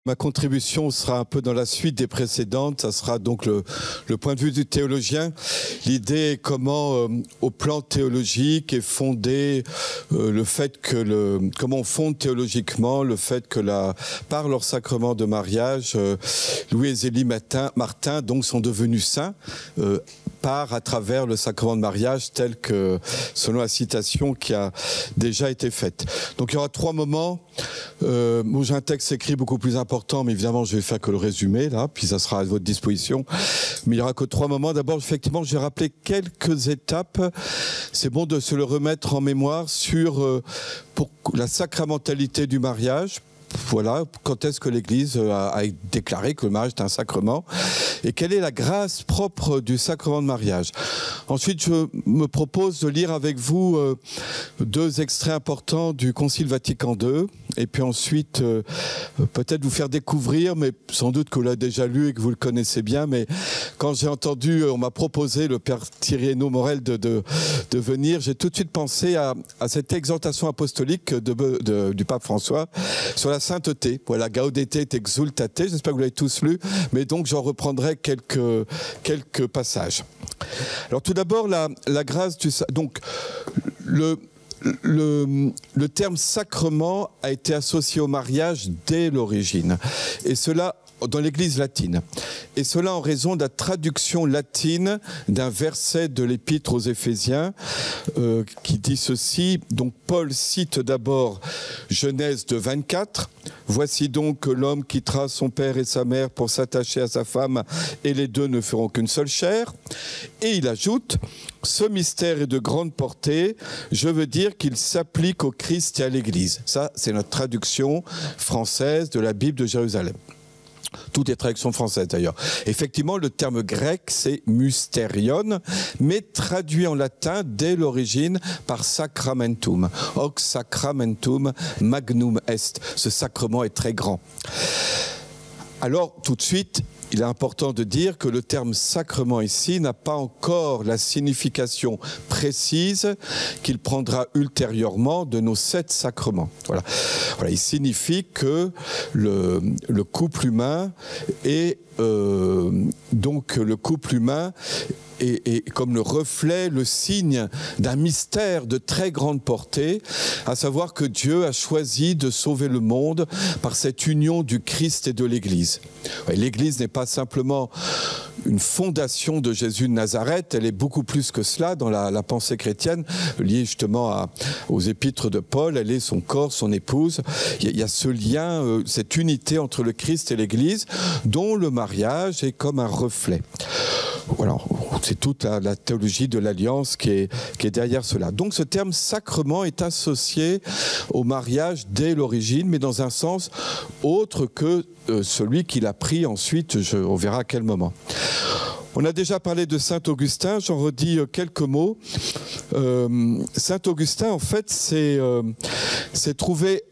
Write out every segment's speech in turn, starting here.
Ma contribution sera un peu dans la suite des précédentes. Ça sera donc le point de vue du théologien. L'idée est comment, au plan théologique, est fondé le fait que comment on fonde théologiquement le fait que par leur sacrement de mariage, Louis et Zélie Martin donc sont devenus saints. À travers le sacrement de mariage tel que, selon la citation qui a déjà été faite. Donc il y aura 3 moments. Moi j'ai un texte écrit beaucoup plus important, mais évidemment je vais faire que le résumé là, puis ça sera à votre disposition. Mais il n'y aura que 3 moments. D'abord, effectivement, je vais rappeler quelques étapes. C'est bon de se le remettre en mémoire sur pour la sacramentalité du mariage. Voilà, quand est-ce que l'Église a déclaré que le mariage est un sacrement et quelle est la grâce propre du sacrement de mariage. Ensuite, je me propose de lire avec vous 2 extraits importants du Concile Vatican II et puis ensuite peut-être vous faire découvrir, mais sans doute que vous l'avez déjà lu et que vous le connaissez bien, mais quand j'ai entendu, on m'a proposé, le Père Thierry Morel de venir, j'ai tout de suite pensé à cette exhortation apostolique du pape François sur la sainteté. Voilà, Gaudete et Exsultate, j'espère que vous l'avez tous lu, mais donc j'en reprendrai quelques passages. Alors tout d'abord, la grâce du... Donc, le terme sacrement a été associé au mariage dès l'origine, et cela dans l'Église latine. Et cela en raison de la traduction latine d'un verset de l'Épître aux Éphésiens qui dit ceci. Donc Paul cite d'abord Genèse 2:24. « Voici donc que l'homme quittera son père et sa mère pour s'attacher à sa femme, et les deux ne feront qu'une seule chair. » Et il ajoute « Ce mystère est de grande portée, je veux dire qu'il s'applique au Christ et à l'Église. » Ça, c'est notre traduction française de la Bible de Jérusalem. Toutes les traductions françaises d'ailleurs. Effectivement, le terme grec, c'est mysterion, mais traduit en latin dès l'origine par sacramentum. Hoc sacramentum magnum est. Ce sacrement est très grand. Alors, tout de suite, il est important de dire que le terme sacrement ici n'a pas encore la signification précise qu'il prendra ultérieurement de nos 7 sacrements. Voilà. Il signifie que le couple humain est donc le couple humain est comme le reflet, le signe d'un mystère de très grande portée, à savoir que Dieu a choisi de sauver le monde par cette union du Christ et de l'Église. L'Église n'est pas simplement une fondation de Jésus de Nazareth, elle est beaucoup plus que cela dans la pensée chrétienne, liée justement aux épîtres de Paul. Elle est son corps, son épouse. Il y a ce lien, cette unité entre le Christ et l'Église, dont le mariage est comme un reflet. Voilà, c'est toute la théologie de l'alliance qui est derrière cela. Donc ce terme sacrement est associé au mariage dès l'origine, mais dans un sens autre que celui qu'il a pris ensuite, on verra à quel moment. On a déjà parlé de Saint Augustin, j'en redis quelques mots. Saint Augustin, en fait,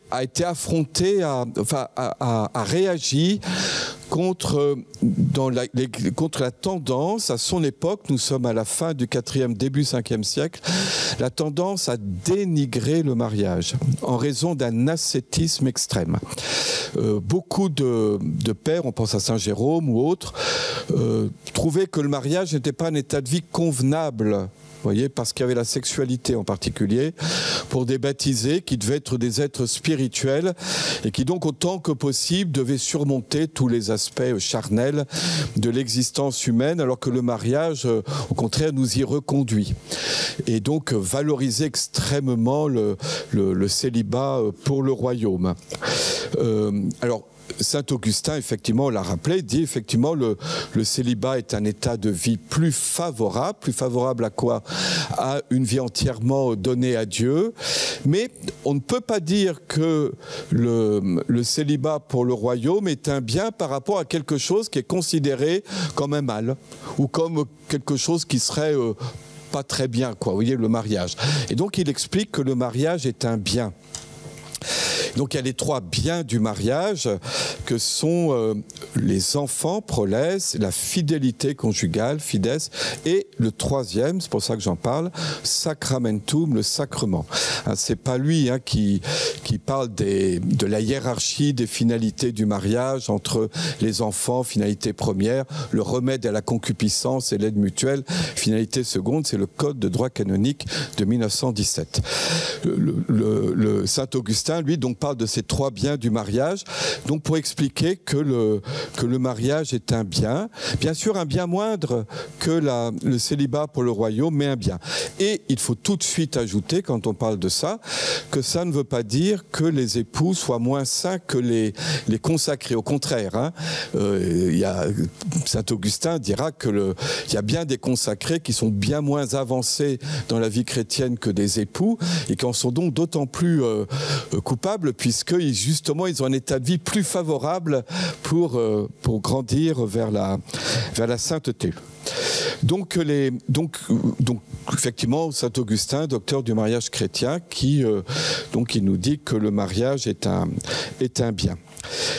a été affronté, a réagi contre la tendance, à son époque, nous sommes à la fin du 4e, début 5e siècle, la tendance à dénigrer le mariage en raison d'un ascétisme extrême. Beaucoup de pères, on pense à Saint Jérôme ou autres, trouvaient que le mariage n'était pas un état de vie convenable. Vous voyez, parce qu'il y avait la sexualité en particulier, pour des baptisés qui devaient être des êtres spirituels et qui donc autant que possible devaient surmonter tous les aspects charnels de l'existence humaine, alors que le mariage, au contraire, nous y reconduit. Et donc valoriser extrêmement le célibat pour le royaume. Alors, Saint Augustin, effectivement, l'a rappelé, dit effectivement le célibat est un état de vie plus favorable à quoi? À une vie entièrement donnée à Dieu. Mais on ne peut pas dire que le célibat pour le royaume est un bien par rapport à quelque chose qui est considéré comme un mal, ou comme quelque chose qui serait pas très bien, quoi. Vous voyez, le mariage. Et donc il explique que le mariage est un bien. Donc il y a les trois biens du mariage que sont les enfants, prolès, la fidélité conjugale, fides, et le troisième, c'est pour ça que j'en parle, sacramentum, le sacrement. C'est pas lui qui parle de la hiérarchie des finalités du mariage entre les enfants, finalité première, le remède à la concupiscence et l'aide mutuelle, finalité seconde, c'est le code de droit canonique de 1917. Le Saint Augustin, lui, donc parle de ces trois biens du mariage, donc pour expliquer que le mariage est un bien, bien sûr un bien moindre que le célibat pour le royaume, mais un bien. Et il faut tout de suite ajouter, quand on parle de ça, que ça ne veut pas dire que les époux soient moins saints que les consacrés. Au contraire, Saint Augustin dira qu'il y a bien des consacrés qui sont bien moins avancés dans la vie chrétienne que des époux et qui en sont donc d'autant plus coupables puisque justement ils ont un état de vie plus favorable pour grandir vers la sainteté. Donc effectivement, saint Augustin, docteur du mariage chrétien, qui nous dit que le mariage est un bien.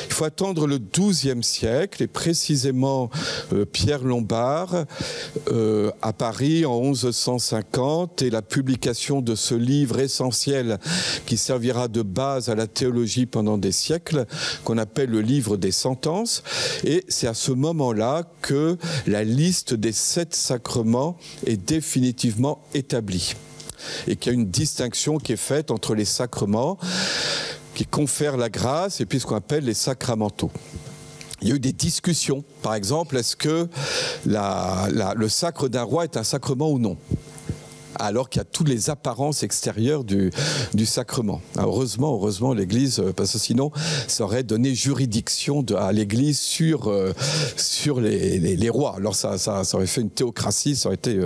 Il faut attendre le XIIe siècle et précisément Pierre Lombard à Paris en 1150 et la publication de ce livre essentiel qui servira de base à la théologie pendant des siècles, qu'on appelle le livre des sentences. Et c'est à ce moment-là que la liste des 7 sacrements est définitivement établie et qu'il y a une distinction qui est faite entre les sacrements qui confèrent la grâce et puis ce qu'on appelle les sacramentaux. Il y a eu des discussions. Par exemple, est-ce que le sacre d'un roi est un sacrement ou non ? Alors qu'il y a toutes les apparences extérieures du sacrement. Heureusement, l'Église, parce que sinon, ça aurait donné juridiction à l'Église sur les rois. Alors ça aurait fait une théocratie, ça aurait été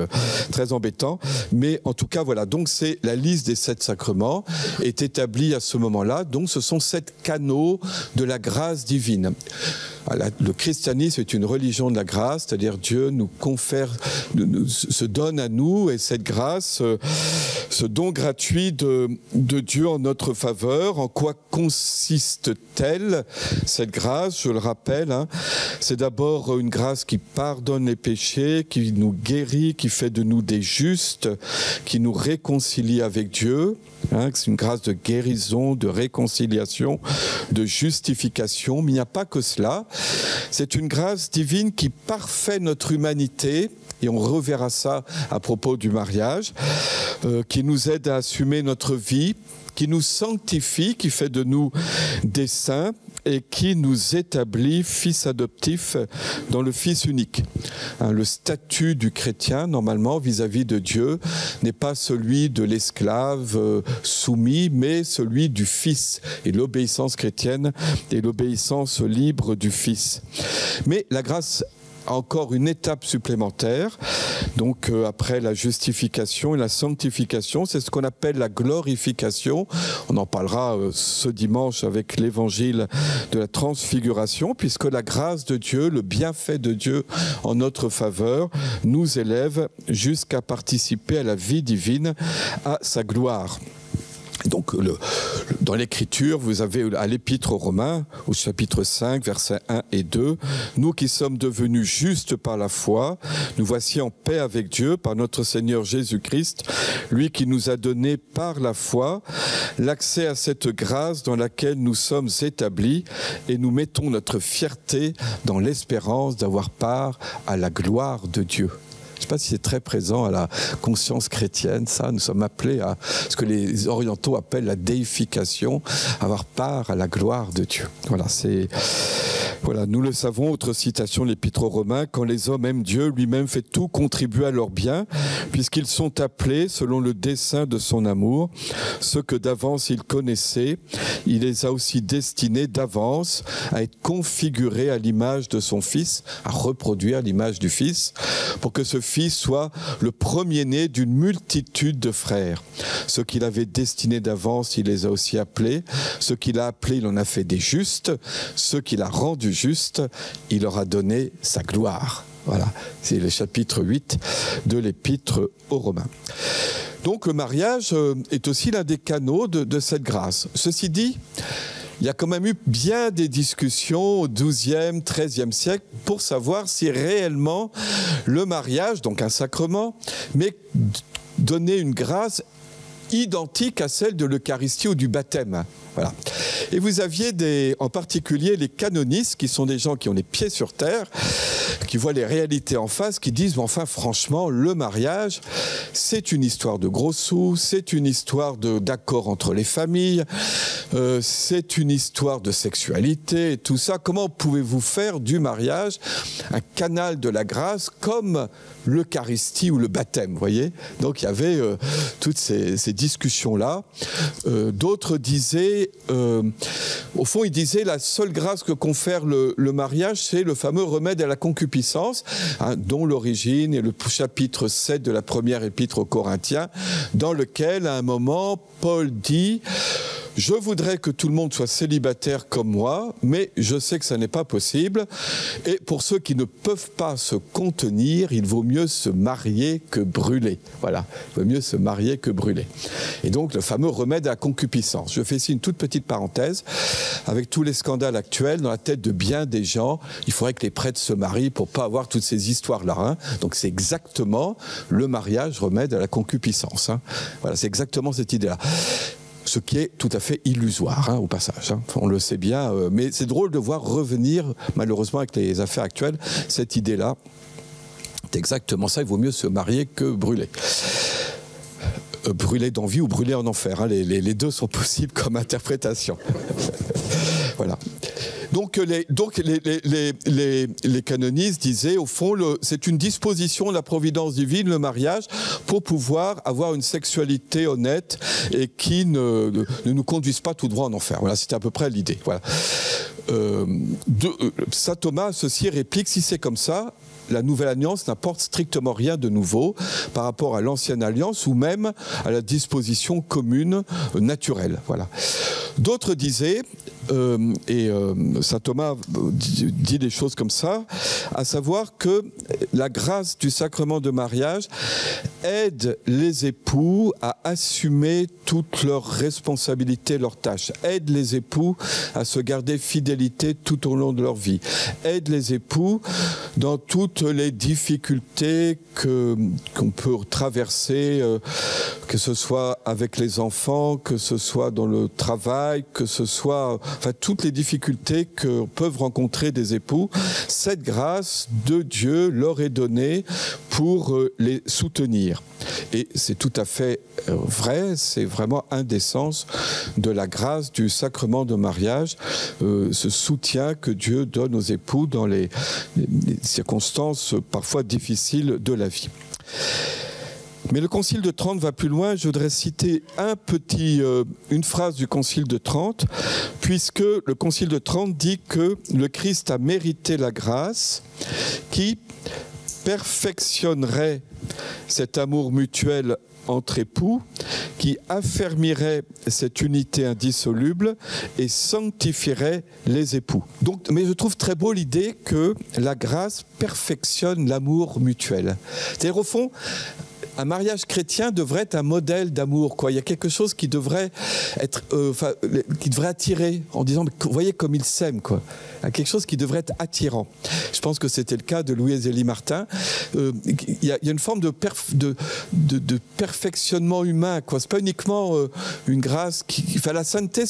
très embêtant. Mais en tout cas, voilà, donc c'est la liste des 7 sacrements est établie à ce moment-là. Donc ce sont 7 canaux de la grâce divine. Le christianisme est une religion de la grâce, c'est-à-dire Dieu nous confère, se donne à nous, et cette grâce, ce don gratuit de Dieu en notre faveur. En quoi consiste-t-elle, cette grâce? Je le rappelle, c'est d'abord une grâce qui pardonne les péchés, qui nous guérit, qui fait de nous des justes, qui nous réconcilie avec Dieu. C'est une grâce de guérison, de réconciliation, de justification, mais il n'y a pas que cela. C'est une grâce divine qui parfait notre humanité, et on reverra ça à propos du mariage, qui nous aide à assumer notre vie, qui nous sanctifie, qui fait de nous des saints, et qui nous établit fils adoptifs dans le Fils unique. Le statut du chrétien, normalement, vis-à-vis de Dieu, n'est pas celui de l'esclave soumis, mais celui du Fils. Et l'obéissance chrétienne est l'obéissance libre du Fils. Mais la grâce a encore une étape supplémentaire. Donc après la justification et la sanctification, c'est ce qu'on appelle la glorification. On en parlera ce dimanche avec l'évangile de la transfiguration, puisque la grâce de Dieu, le bienfait de Dieu en notre faveur, nous élève jusqu'à participer à la vie divine, à sa gloire. Donc, dans l'Écriture, vous avez à l'Épître aux Romains, au chapitre 5, versets 1 et 2, « Nous qui sommes devenus justes par la foi, nous voici en paix avec Dieu par notre Seigneur Jésus-Christ, lui qui nous a donné par la foi l'accès à cette grâce dans laquelle nous sommes établis et nous mettons notre fierté dans l'espérance d'avoir part à la gloire de Dieu. » Je ne sais pas si c'est très présent à la conscience chrétienne, ça. Nous sommes appelés à ce que les orientaux appellent la déification, avoir part à la gloire de Dieu. Voilà, nous le savons, autre citation de l'Épître aux Romains, quand les hommes aiment Dieu, lui-même fait tout contribuer à leur bien, puisqu'ils sont appelés selon le dessein de son amour. Ceux que d'avance il connaissait, il les a aussi destinés d'avance à être configurés à l'image de son Fils, à reproduire l'image du Fils, pour que ce Fils soit le premier-né d'une multitude de frères. Ceux qu'il avait destinés d'avance, il les a aussi appelés. Ceux qu'il a appelés, il en a fait des justes. Ceux qu'il a rendus justes, il leur a donné sa gloire. Voilà, c'est le chapitre 8 de l'Épître aux Romains. Donc le mariage est aussi l'un des canaux de cette grâce. Ceci dit, il y a quand même eu bien des discussions au XIIe, XIIIe siècle pour savoir si réellement le mariage, donc un sacrement, mais donnait une grâce identique à celle de l'Eucharistie ou du baptême. Voilà. Et vous aviez en particulier les canonistes, qui sont des gens qui ont les pieds sur terre, qui voient les réalités en face, qui disent, mais enfin, franchement, le mariage, c'est une histoire de gros sous, c'est une histoire d'accord entre les familles, c'est une histoire de sexualité, et tout ça. Comment pouvez-vous faire du mariage un canal de la grâce comme l'Eucharistie ou le baptême, vous voyez? Donc il y avait toutes ces discussions-là. D'autres disaient, au fond, ils disaient la seule grâce que confère le mariage, c'est le fameux remède à la concupiscence, hein, dont l'origine est le chapitre 7 de la première épître aux Corinthiens, dans lequel, à un moment, Paul dit: je voudrais que tout le monde soit célibataire comme moi, mais je sais que ça n'est pas possible. Et pour ceux qui ne peuvent pas se contenir, il vaut mieux se marier que brûler. Voilà, il vaut mieux se marier que brûler. Et donc, le fameux remède à la concupiscence. Je fais ici une toute petite parenthèse. Avec tous les scandales actuels, dans la tête de bien des gens, il faudrait que les prêtres se marient pour ne pas avoir toutes ces histoires-là. Hein. Donc, c'est exactement le mariage remède à la concupiscence. Hein. Voilà, c'est exactement cette idée-là. Ce qui est tout à fait illusoire, hein, au passage. Hein. On le sait bien, mais c'est drôle de voir revenir, malheureusement, avec les affaires actuelles, cette idée-là. C'est exactement ça, il vaut mieux se marier que brûler. Brûler d'envie ou brûler en enfer. Hein. Les deux sont possibles comme interprétation. Voilà. Donc les canonistes disaient, au fond, c'est une disposition de la providence divine, le mariage, pour pouvoir avoir une sexualité honnête et qui ne nous conduise pas tout droit en enfer. Voilà, c'était à peu près l'idée. Voilà. Saint Thomas, ceci réplique, si c'est comme ça, la nouvelle alliance n'apporte strictement rien de nouveau par rapport à l'ancienne alliance ou même à la disposition commune naturelle. Voilà. D'autres disaient, saint Thomas dit des choses comme ça, à savoir que la grâce du sacrement de mariage aide les époux à assumer toutes leurs responsabilités, leurs tâches, aide les époux à se garder fidélité tout au long de leur vie, aide les époux dans toutes les difficultés qu'on peut traverser, que ce soit avec les enfants, que ce soit dans le travail, que ce soit, enfin, toutes les difficultés que peuvent rencontrer des époux. Cette grâce de Dieu leur est donnée pour les soutenir. Et c'est tout à fait vrai, c'est vraiment un des sens de la grâce du sacrement de mariage, ce soutien que Dieu donne aux époux dans les circonstances parfois difficiles de la vie. Mais le Concile de Trente va plus loin. Je voudrais citer une phrase du Concile de Trente, puisque le Concile de Trente dit que le Christ a mérité la grâce qui perfectionnerait cet amour mutuel entre époux, qui affermirait cette unité indissoluble et sanctifierait les époux. Donc, mais je trouve très beau l'idée que la grâce perfectionne l'amour mutuel. C'est-à-dire, au fond, un mariage chrétien devrait être un modèle d'amour, quoi. Il y a quelque chose qui devrait être, qui devrait attirer, en disant, voyez comme ils s'aiment, quoi. Quelque chose qui devrait être attirant. Je pense que c'était le cas de Louis-Zélie Martin. Il y a une forme de perfectionnement humain, quoi. C'est pas uniquement une grâce enfin, la sainteté,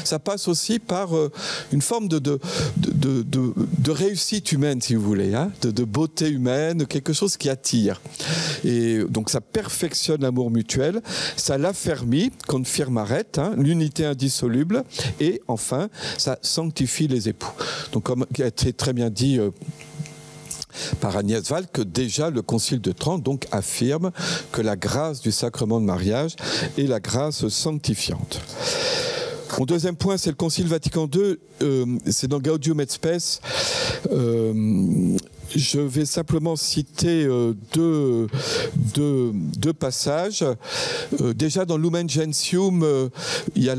ça passe aussi par une forme de réussite humaine, si vous voulez, hein, de beauté humaine, quelque chose qui attire. Et donc ça perfectionne l'amour mutuel, ça l'affermit, confirmaret, hein, l'unité indissoluble, et enfin, ça sanctifie les époux. Donc comme a été très bien dit par Agnès Val, que déjà le Concile de Trente donc affirme que la grâce du sacrement de mariage est la grâce sanctifiante. Mon deuxième point, c'est le Concile Vatican II, c'est dans Gaudium et Spes. je vais simplement citer deux passages. Déjà dans Lumen Gentium, il y a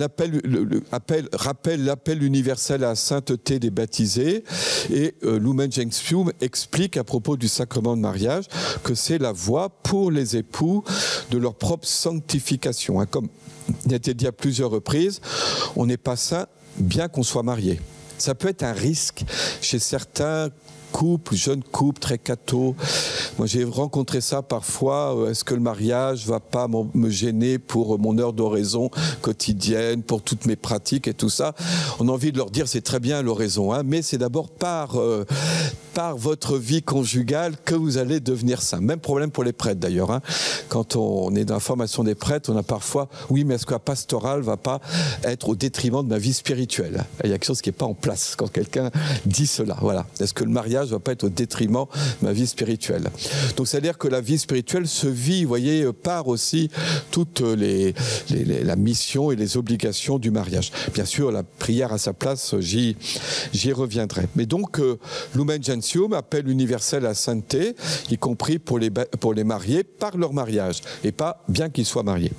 rappelle l'appel universel à la sainteté des baptisés, et Lumen Gentium explique à propos du sacrement de mariage que c'est la voie pour les époux de leur propre sanctification. Comme il a été dit à plusieurs reprises, on n'est pas saint bien qu'on soit marié. Ça peut être un risque chez certains couples, jeunes couples, très cathos. Moi, j'ai rencontré ça parfois. Est-ce que le mariage ne va pas me gêner pour mon heure d'oraison quotidienne, pour toutes mes pratiques et tout ça? On a envie de leur dire, c'est très bien l'oraison, hein, mais c'est d'abord par votre vie conjugale que vous allez devenir saint. Même problème pour les prêtres d'ailleurs. Hein. Quand on est dans la formation des prêtres, on a parfois, oui, mais est-ce que la pastorale ne va pas être au détriment de ma vie spirituelle? Il y a quelque chose qui n'est pas en place quand quelqu'un dit cela. Voilà. Est-ce que le mariage ne va pas être au détriment de ma vie spirituelle? Donc, c'est-à-dire que la vie spirituelle se vit, vous voyez, par aussi toute la mission et les obligations du mariage. Bien sûr, la prière à sa place, j'y reviendrai. Mais donc, Lumen Gentium, appel universel à la sainteté, y compris pour les mariés, par leur mariage, et pas bien qu'ils soient mariés.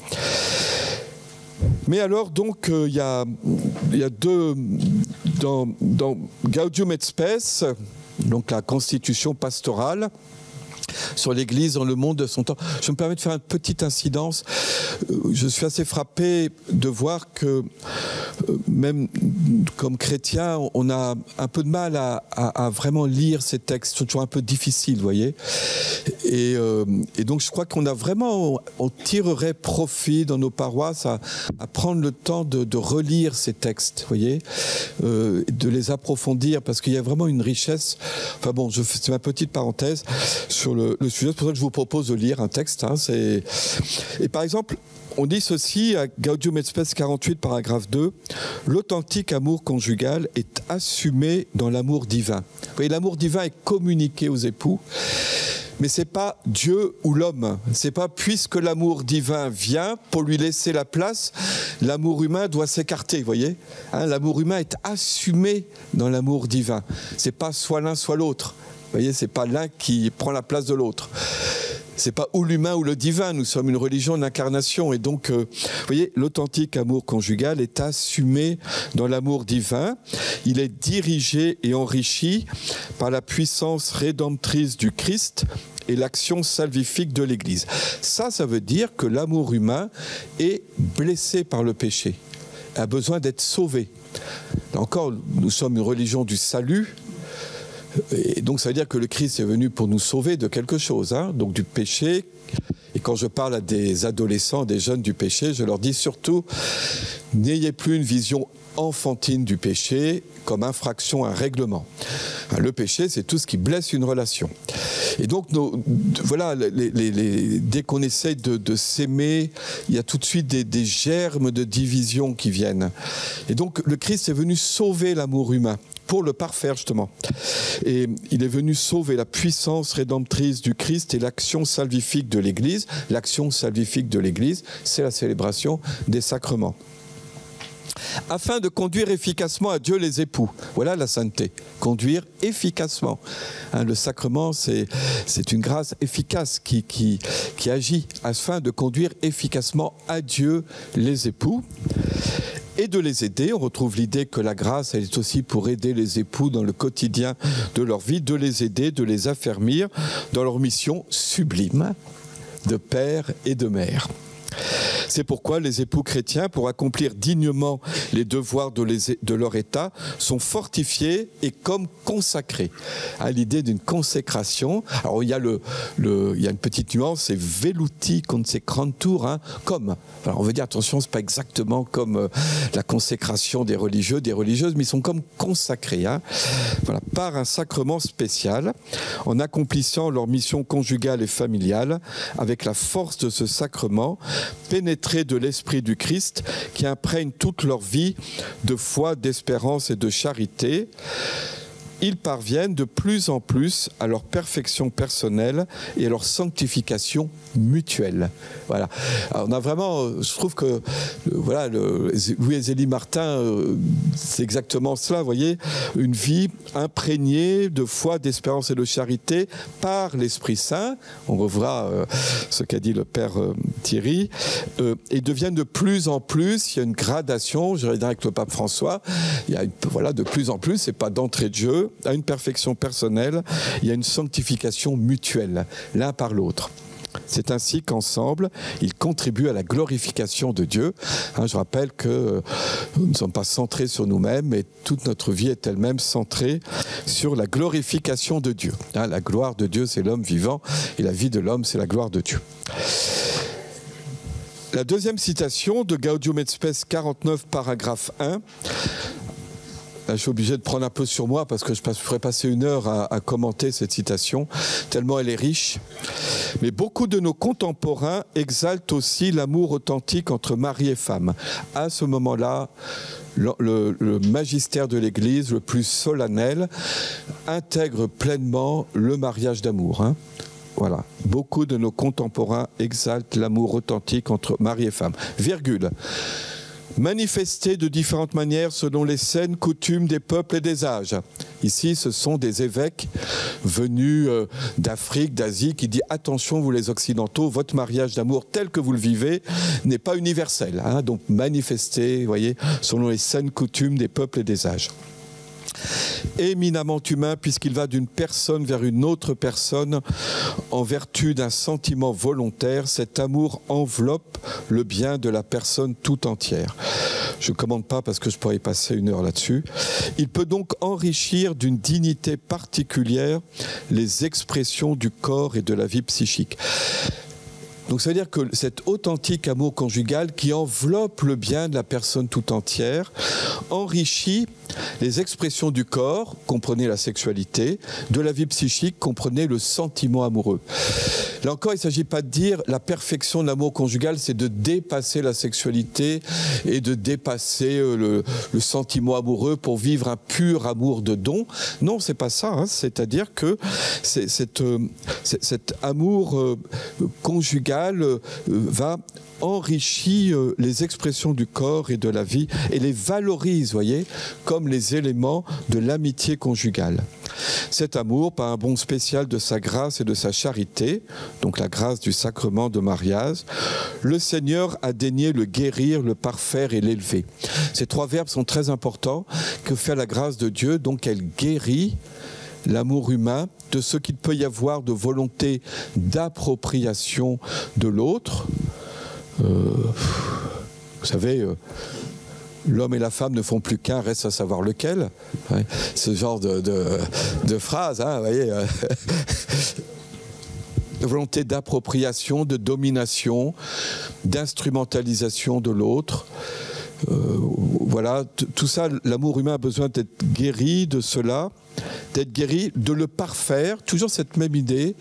Mais alors, donc, il y a deux... Dans Gaudium et Spes, donc la constitution pastorale, sur l'Église dans le monde de son temps. Je me permets de faire une petite incidence. Je suis assez frappé de voir que même comme chrétien, on a un peu de mal à vraiment lire ces textes. C'est toujours un peu difficile, vous voyez. Et donc je crois qu'on a vraiment, on tirerait profit dans nos paroisses à prendre le temps de relire ces textes, vous voyez, de les approfondir, parce qu'il y a vraiment une richesse. Enfin bon, c'est ma petite parenthèse sur le sujet. C'est pour ça que je vous propose de lire un texte. Hein, et par exemple, on dit ceci à Gaudium et Spes 48, paragraphe 2. L'authentique amour conjugal est assumé dans l'amour divin. Vous voyez, l'amour divin est communiqué aux époux. Mais c'est pas Dieu ou l'homme. C'est pas puisque l'amour divin vient, pour lui laisser la place, l'amour humain doit s'écarter, vous voyez. Hein, l'amour humain est assumé dans l'amour divin. C'est pas soit l'un soit l'autre. Vous voyez, c'est pas l'un qui prend la place de l'autre. C'est pas ou l'humain ou le divin. Nous sommes une religion d'incarnation. Et donc, vous voyez, l'authentique amour conjugal est assumé dans l'amour divin. Il est dirigé et enrichi par la puissance rédemptrice du Christ et l'action salvifique de l'Église. Ça veut dire que l'amour humain est blessé par le péché, a besoin d'être sauvé. Là encore, nous sommes une religion du salut. Et donc ça veut dire que le Christ est venu pour nous sauver de quelque chose, hein, donc du péché. Et quand je parle à des adolescents, des jeunes du péché, je leur dis surtout, n'ayez plus une vision enfantine du péché comme infraction à un règlement. Le péché, c'est tout ce qui blesse une relation. Et donc, voilà, dès qu'on essaye de s'aimer, il y a tout de suite des germes de division qui viennent. Et donc, le Christ est venu sauver l'amour humain, pour le parfaire justement. Et il est venu sauver la puissance rédemptrice du Christ et l'action salvifique de l'Église. L'action salvifique de l'Église, c'est la célébration des sacrements. Afin de conduire efficacement à Dieu les époux. Voilà la sainteté. Conduire efficacement. Hein, le sacrement, c'est une grâce efficace qui agit afin de conduire efficacement à Dieu les époux. Et de les aider. On retrouve l'idée que la grâce, elle est aussi pour aider les époux dans le quotidien de leur vie, de les aider, de les affermir dans leur mission sublime de père et de mère. C'est pourquoi les époux chrétiens, pour accomplir dignement les devoirs de leur état, sont fortifiés et comme consacrés. À l'idée d'une consécration. Alors il y a une petite nuance, c'est veluti consecrantur, hein, comme. Alors on veut dire attention, c'est pas exactement comme la consécration des religieux, des religieuses, mais ils sont comme consacrés, hein, voilà, par un sacrement spécial, en accomplissant leur mission conjugale et familiale, avec la force de ce sacrement, pénétrés de l'esprit du Christ qui imprègne toute leur vie de foi, d'espérance et de charité. ils parviennent de plus en plus à leur perfection personnelle et à leur sanctification mutuelle. Voilà. Alors on a vraiment, je trouve que voilà, Louis et Zélie Martin, c'est exactement cela, vous voyez, une vie imprégnée de foi, d'espérance et de charité par l'Esprit Saint. On reverra ce qu'a dit le Père Thierry, et deviennent de plus en plus, il y a une gradation, je dirais avec le Pape François, il y a voilà, de plus en plus, c'est pas d'entrée de jeu, à une perfection personnelle, il y a une sanctification mutuelle, l'un par l'autre. C'est ainsi qu'ensemble, ils contribuent à la glorification de Dieu. Je rappelle que nous ne sommes pas centrés sur nous-mêmes, mais toute notre vie est elle-même centrée sur la glorification de Dieu. La gloire de Dieu, c'est l'homme vivant, et la vie de l'homme, c'est la gloire de Dieu. La deuxième citation de Gaudium et Spes 49, paragraphe 1. Là, je suis obligé de prendre un peu sur moi parce que je pourrais passer une heure à commenter cette citation, tellement elle est riche. Mais beaucoup de nos contemporains exaltent aussi l'amour authentique entre mari et femme. À ce moment-là, le magistère de l'Église, le plus solennel, intègre pleinement le mariage d'amour. Voilà. Beaucoup de nos contemporains exaltent l'amour authentique entre mari et femme. Virgule. Manifesté de différentes manières selon les scènes, coutumes des peuples et des âges. Ici, ce sont des évêques venus d'Afrique, d'Asie, qui disent « Attention, vous les Occidentaux, votre mariage d'amour tel que vous le vivez n'est pas universel. » Donc manifesté, vous voyez, selon les scènes, coutumes des peuples et des âges. Éminemment humain puisqu'il va d'une personne vers une autre personne en vertu d'un sentiment volontaire. Cet amour enveloppe le bien de la personne tout entière. Je ne commande pas parce que je pourrais y passer une heure là-dessus. Il peut donc enrichir d'une dignité particulière les expressions du corps et de la vie psychique. Donc ça veut dire que cet authentique amour conjugal qui enveloppe le bien de la personne tout entière enrichit les expressions du corps, comprenez la sexualité, de la vie psychique, comprenez le sentiment amoureux. Là encore, il ne s'agit pas de dire la perfection de l'amour conjugal, c'est de dépasser la sexualité et de dépasser le sentiment amoureux pour vivre un pur amour de don. Non, c'est pas ça. C'est-à-dire que cet amour conjugal va enrichir les expressions du corps et de la vie et les valorise, voyez, comme les éléments de l'amitié conjugale. Cet amour, par un bon spécial de sa grâce et de sa charité, donc la grâce du sacrement de mariage, le Seigneur a daigné le guérir, le parfaire et l'élever. Ces trois verbes sont très importants. Que fait la grâce de Dieu? Donc elle guérit l'amour humain de ce qu'il peut y avoir de volonté d'appropriation de l'autre. Vous savez, l'homme et la femme ne font plus qu'un, reste à savoir lequel. Ouais, ce genre de phrase, vous voyez. Volonté d'appropriation, de domination, d'instrumentalisation de l'autre. Voilà, tout ça, l'amour humain a besoin d'être guéri de cela, d'être guéri, de le parfaire, toujours cette même idée,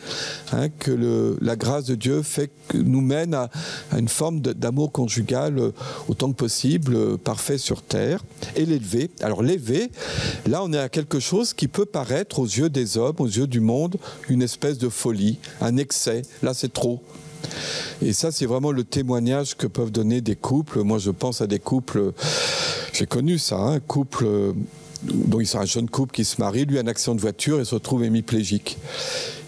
que la grâce de Dieu nous mène à une forme d'amour conjugal autant que possible, parfait sur terre, et l'élever. Alors l'élever, là on est à quelque chose qui peut paraître aux yeux des hommes, aux yeux du monde, une espèce de folie, un excès, là c'est trop. Et ça, c'est vraiment le témoignage que peuvent donner des couples. Moi, je pense à des couples, j'ai connu ça, un couple, donc c'est un jeune couple qui se marie, lui un accident de voiture et se retrouve hémiplégique.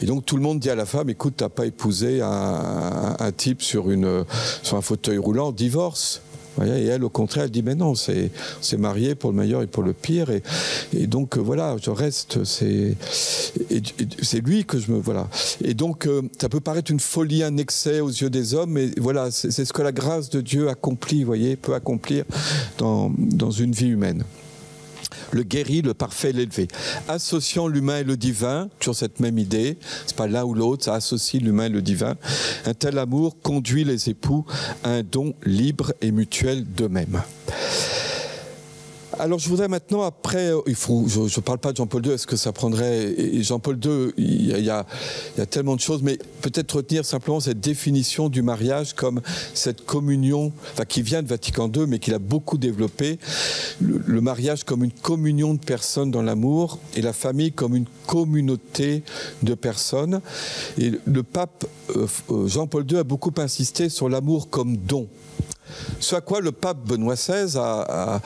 Et donc tout le monde dit à la femme, écoute, t'as pas épousé un type sur un fauteuil roulant, divorce. Et elle, au contraire, elle dit, mais non, c'est marié pour le meilleur et pour le pire. Et donc, voilà, je reste, c'est lui que je me... Voilà. Et donc, ça peut paraître une folie, un excès aux yeux des hommes, mais voilà, c'est ce que la grâce de Dieu accomplit, vous voyez, peut accomplir dans une vie humaine. Le guéri, le parfait, l'élevé. Associant l'humain et le divin, toujours cette même idée, c'est pas l'un ou l'autre, ça associe l'humain et le divin. Un tel amour conduit les époux à un don libre et mutuel d'eux-mêmes. Alors je voudrais maintenant, après, je ne parle pas de Jean-Paul II, est-ce que ça prendrait... Jean-Paul II, il y a tellement de choses, mais peut-être retenir simplement cette définition du mariage comme cette communion, enfin qui vient de Vatican II, mais qu'il a beaucoup développé, le mariage comme une communion de personnes dans l'amour, et la famille comme une communauté de personnes. Et le pape Jean-Paul II a beaucoup insisté sur l'amour comme don. Ce à quoi le pape Benoît XVI a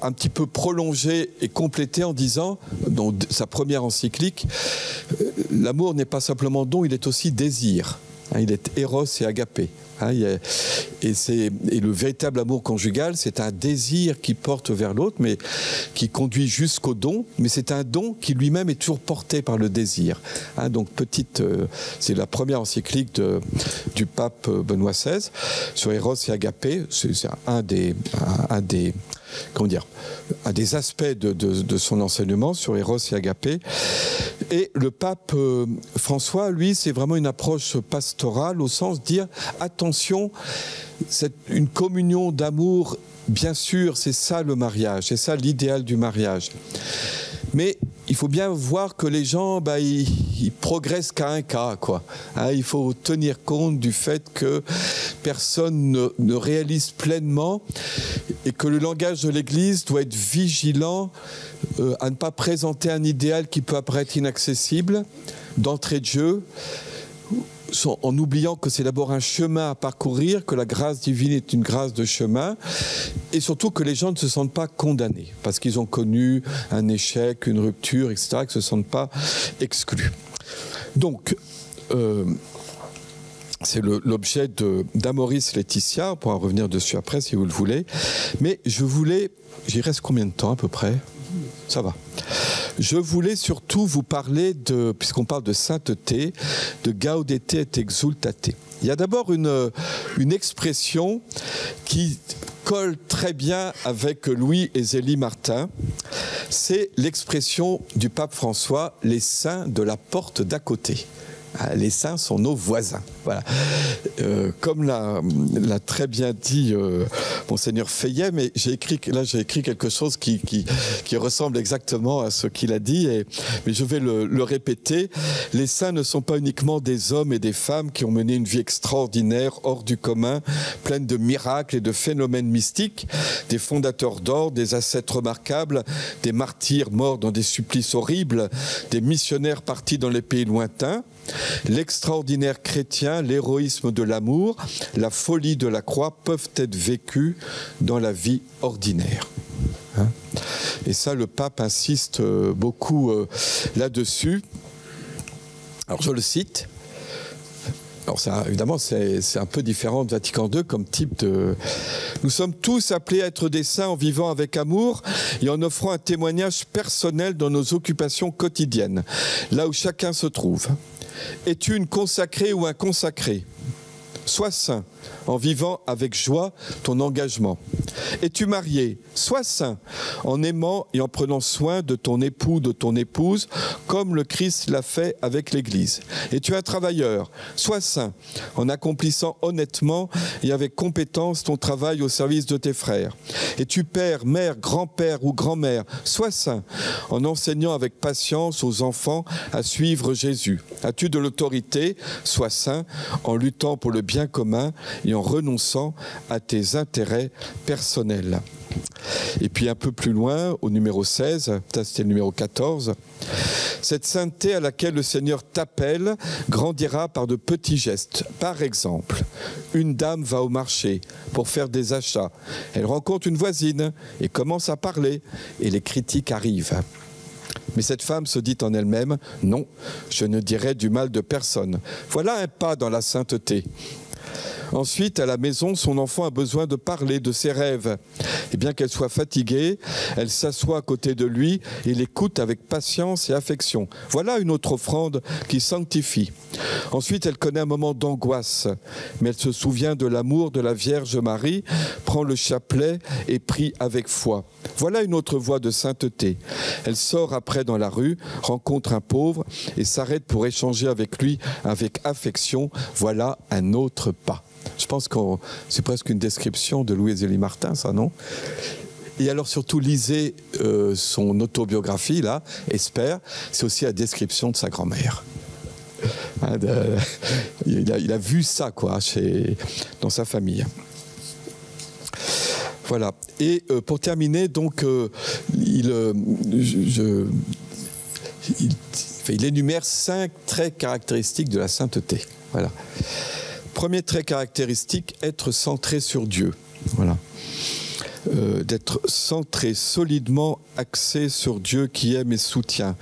un petit peu prolongé et complété en disant, dans sa première encyclique, l'amour n'est pas simplement don, il est aussi désir. Il est éros et agapé. Et le véritable amour conjugal, c'est un désir qui porte vers l'autre, mais qui conduit jusqu'au don. Mais c'est un don qui lui-même est toujours porté par le désir. Donc c'est la première encyclique du pape Benoît XVI sur éros et agapé. C'est un des aspects de son enseignement sur éros et agapé. Et le pape François, lui, c'est vraiment une approche pastorale au sens de dire attention, c'est une communion d'amour, bien sûr, c'est ça le mariage, c'est ça l'idéal du mariage. Mais il faut bien voir que les gens, ils progressent qu'à un cas, quoi. Il faut tenir compte du fait que personne ne réalise pleinement et que le langage de l'Église doit être vigilant à ne pas présenter un idéal qui peut apparaître inaccessible d'entrée de jeu, en oubliant que c'est d'abord un chemin à parcourir, que la grâce divine est une grâce de chemin, et surtout que les gens ne se sentent pas condamnés, parce qu'ils ont connu un échec, une rupture, etc., qu'ils ne se sentent pas exclus. Donc, c'est l'objet d'Amoris Laetitia, on pourra revenir dessus après si vous le voulez, mais j'y reste combien de temps à peu près ? Ça va. Je voulais surtout vous parler puisqu'on parle de sainteté, de gaudete et exultate. Il y a d'abord une expression qui colle très bien avec Louis et Zélie Martin. C'est l'expression du pape François, les saints de la porte d'à côté. Les saints sont nos voisins. Voilà. Comme l'a très bien dit Monseigneur Feillet, mais j'ai écrit quelque chose qui ressemble exactement à ce qu'il a dit, mais je vais le répéter. Les saints ne sont pas uniquement des hommes et des femmes qui ont mené une vie extraordinaire, hors du commun, pleine de miracles et de phénomènes mystiques, des fondateurs d'ordre, des ascètes remarquables, des martyrs morts dans des supplices horribles, des missionnaires partis dans les pays lointains. L'extraordinaire chrétien, l'héroïsme de l'amour, la folie de la croix peuvent être vécus dans la vie ordinaire. Et ça, le pape insiste beaucoup là-dessus. Alors, je le cite. Alors ça, évidemment, c'est un peu différent de Vatican II comme type de... Nous sommes tous appelés à être des saints en vivant avec amour et en offrant un témoignage personnel dans nos occupations quotidiennes, là où chacun se trouve. Es-tu une consacrée ou un consacré ? Sois saint en vivant avec joie ton engagement. Es-tu marié ? Sois saint en aimant et en prenant soin de ton époux, de ton épouse, comme le Christ l'a fait avec l'Église. Es-tu un travailleur ? Sois saint en accomplissant honnêtement et avec compétence ton travail au service de tes frères. Es-tu père, mère, grand-père ou grand-mère ? Sois saint en enseignant avec patience aux enfants à suivre Jésus. As-tu de l'autorité ? Sois saint en luttant pour le bien commun et en renonçant à tes intérêts personnels. Et puis un peu plus loin, au numéro 16, ça c'était le numéro 14, cette sainteté à laquelle le Seigneur t'appelle grandira par de petits gestes. Par exemple, une dame va au marché pour faire des achats. Elle rencontre une voisine et commence à parler et les critiques arrivent. Mais cette femme se dit en elle-même, non, je ne dirai du mal de personne. Voilà un pas dans la sainteté. Ensuite, à la maison, son enfant a besoin de parler de ses rêves. Et bien qu'elle soit fatiguée, elle s'assoit à côté de lui et l'écoute avec patience et affection. Voilà une autre offrande qui sanctifie. Ensuite, elle connaît un moment d'angoisse, mais elle se souvient de l'amour de la Vierge Marie, prend le chapelet et prie avec foi. Voilà une autre voie de sainteté. Elle sort après dans la rue, rencontre un pauvre et s'arrête pour échanger avec lui avec affection. Voilà un autre pas. Je pense que c'est presque une description de Louis et Zélie Martin, ça, non ? Et alors surtout, lisez son autobiographie, là, Espère, c'est aussi la description de sa grand-mère. Hein, il a vu ça, quoi, dans sa famille. Voilà. Et pour terminer, donc, il énumère 5 traits caractéristiques de la sainteté. Voilà. Premier trait caractéristique, être centré sur Dieu. Voilà. D'être centré, solidement axé sur Dieu qui aime et soutient.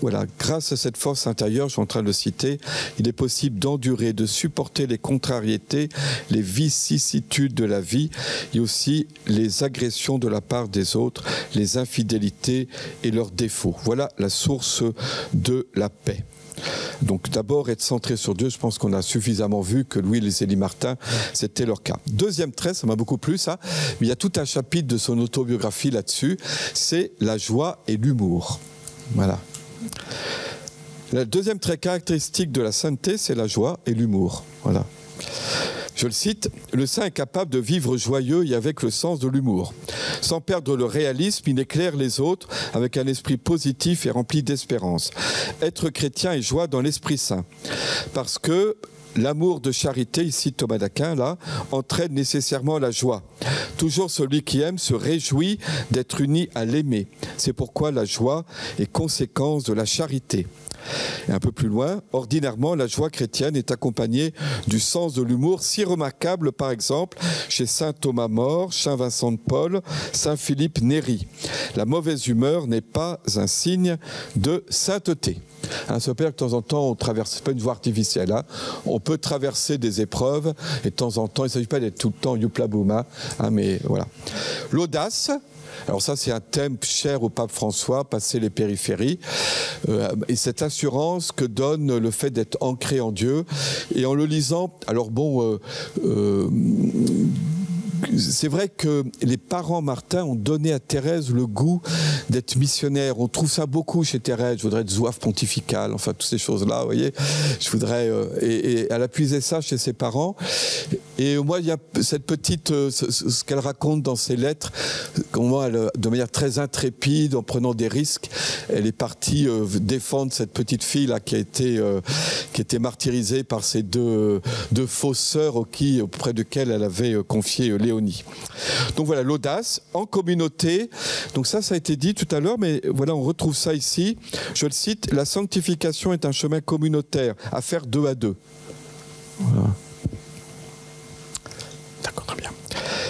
Voilà, grâce à cette force intérieure, je suis en train de le citer, il est possible d'endurer, de supporter les contrariétés, les vicissitudes de la vie et aussi les agressions de la part des autres, les infidélités et leurs défauts. Voilà la source de la paix. Donc d'abord être centré sur Dieu, je pense qu'on a suffisamment vu que Louis et Zélie Martin, c'était leur cas. Deuxième trait, ça m'a beaucoup plu ça, mais il y a tout un chapitre de son autobiographie là-dessus, c'est la joie et l'humour. Voilà. Le deuxième trait caractéristique de la sainteté, c'est la joie et l'humour. Voilà. Je le cite, « Le saint est capable de vivre joyeux et avec le sens de l'humour. Sans perdre le réalisme, il éclaire les autres avec un esprit positif et rempli d'espérance. Être chrétien est joie dans l'Esprit Saint. Parce que l'amour de charité, ici Thomas d'Aquin, là, entraîne nécessairement la joie. Toujours celui qui aime se réjouit d'être uni à l'aimer. C'est pourquoi la joie est conséquence de la charité. » Et un peu plus loin, ordinairement, la joie chrétienne est accompagnée du sens de l'humour si remarquable, par exemple, chez saint Thomas More, saint Vincent de Paul, saint Philippe Néri. La mauvaise humeur n'est pas un signe de sainteté. Hein, ça veut dire que de temps en temps, on traverse, c'est pas une voie artificielle, hein. On peut traverser des épreuves et de temps en temps, il ne s'agit pas d'être tout le temps youpla bouma, hein, mais voilà. L'audace. Alors ça, c'est un thème cher au pape François, passer les périphéries. Et cette assurance que donne le fait d'être ancré en Dieu. Et en le lisant, alors bon... c'est vrai que les parents Martin ont donné à Thérèse le goût d'être missionnaire. On trouve ça beaucoup chez Thérèse. Je voudrais être zouave pontificale, enfin toutes ces choses-là, vous voyez. Je voudrais et elle a puisé ça chez ses parents. Et moi, il y a cette petite, ce qu'elle raconte dans ses lettres, comment elle, de manière très intrépide, en prenant des risques, elle est partie défendre cette petite fille là qui a été martyrisée par ces deux fausses sœurs auprès desquelles elle avait confié Léonie. Donc voilà, l'audace en communauté. Donc ça a été dit tout à l'heure, mais voilà, on retrouve ça ici. Je le cite, la sanctification est un chemin communautaire à faire 2 à 2. Voilà. D'accord, très bien.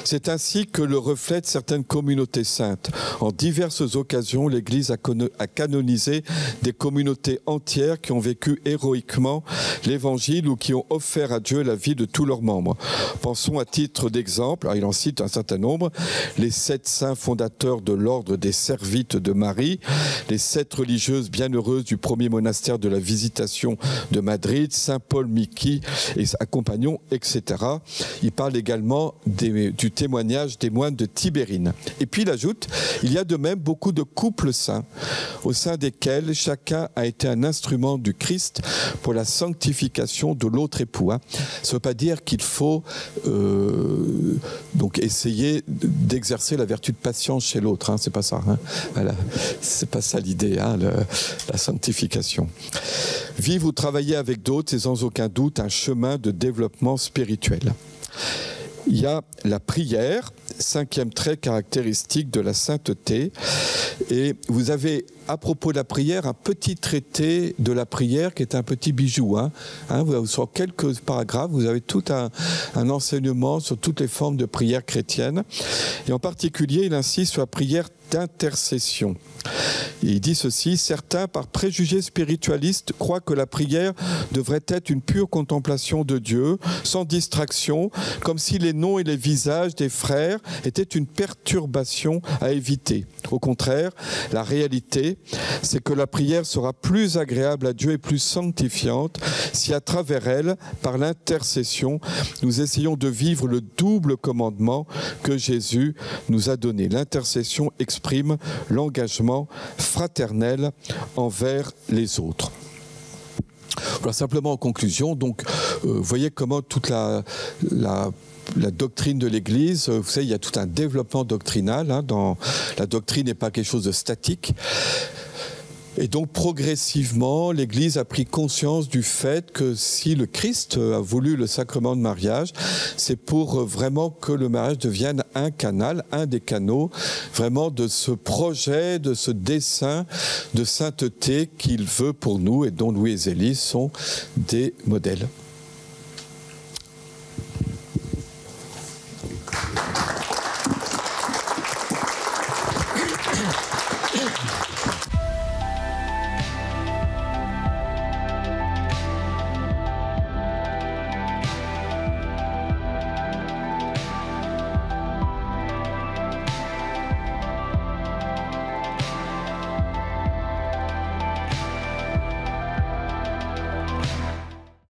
C'est ainsi que le reflètent certaines communautés saintes. En diverses occasions, l'Église a canonisé des communautés entières qui ont vécu héroïquement l'Évangile ou qui ont offert à Dieu la vie de tous leurs membres. Pensons à titre d'exemple, il en cite un certain nombre, les 7 saints fondateurs de l'ordre des Servites de Marie, les 7 religieuses bienheureuses du premier monastère de la Visitation de Madrid, Saint Paul Miki et sa compagnon, etc. Il parle également du témoignage des moines de Tibérine. Et puis il ajoute, il y a de même beaucoup de couples saints, au sein desquels chacun a été un instrument du Christ pour la sanctification de l'autre époux. Ça ne veut pas dire qu'il faut donc essayer d'exercer la vertu de patience chez l'autre. C'est pas ça. Voilà. C'est pas ça l'idée, la sanctification. Vivre ou travailler avec d'autres, c'est sans aucun doute un chemin de développement spirituel. Il y a la prière, 5e trait caractéristique de la sainteté. Et vous avez, à propos de la prière, un petit traité de la prière qui est un petit bijou. Sur quelques paragraphes, vous avez tout un enseignement sur toutes les formes de prière chrétienne. Et en particulier, il insiste sur la prière d'intercession. Et il dit ceci, certains, par préjugés spiritualistes, croient que la prière devrait être une pure contemplation de Dieu, sans distraction, comme si les noms et les visages des frères étaient une perturbation à éviter. Au contraire, la réalité, c'est que la prière sera plus agréable à Dieu et plus sanctifiante si à travers elle, par l'intercession, nous essayons de vivre le double commandement que Jésus nous a donné. L'intercession exprime l'engagement fraternel envers les autres. Voilà, simplement en conclusion, donc, vous voyez comment toute la la doctrine de l'Église. Vous savez, il y a tout un développement doctrinal. La doctrine n'est pas quelque chose de statique. Et donc, progressivement, l'Église a pris conscience du fait que si le Christ a voulu le sacrement de mariage, c'est pour vraiment que le mariage devienne un canal, un des canaux, vraiment de ce projet, de ce dessein de sainteté qu'il veut pour nous et dont Louis et Zélie sont des modèles.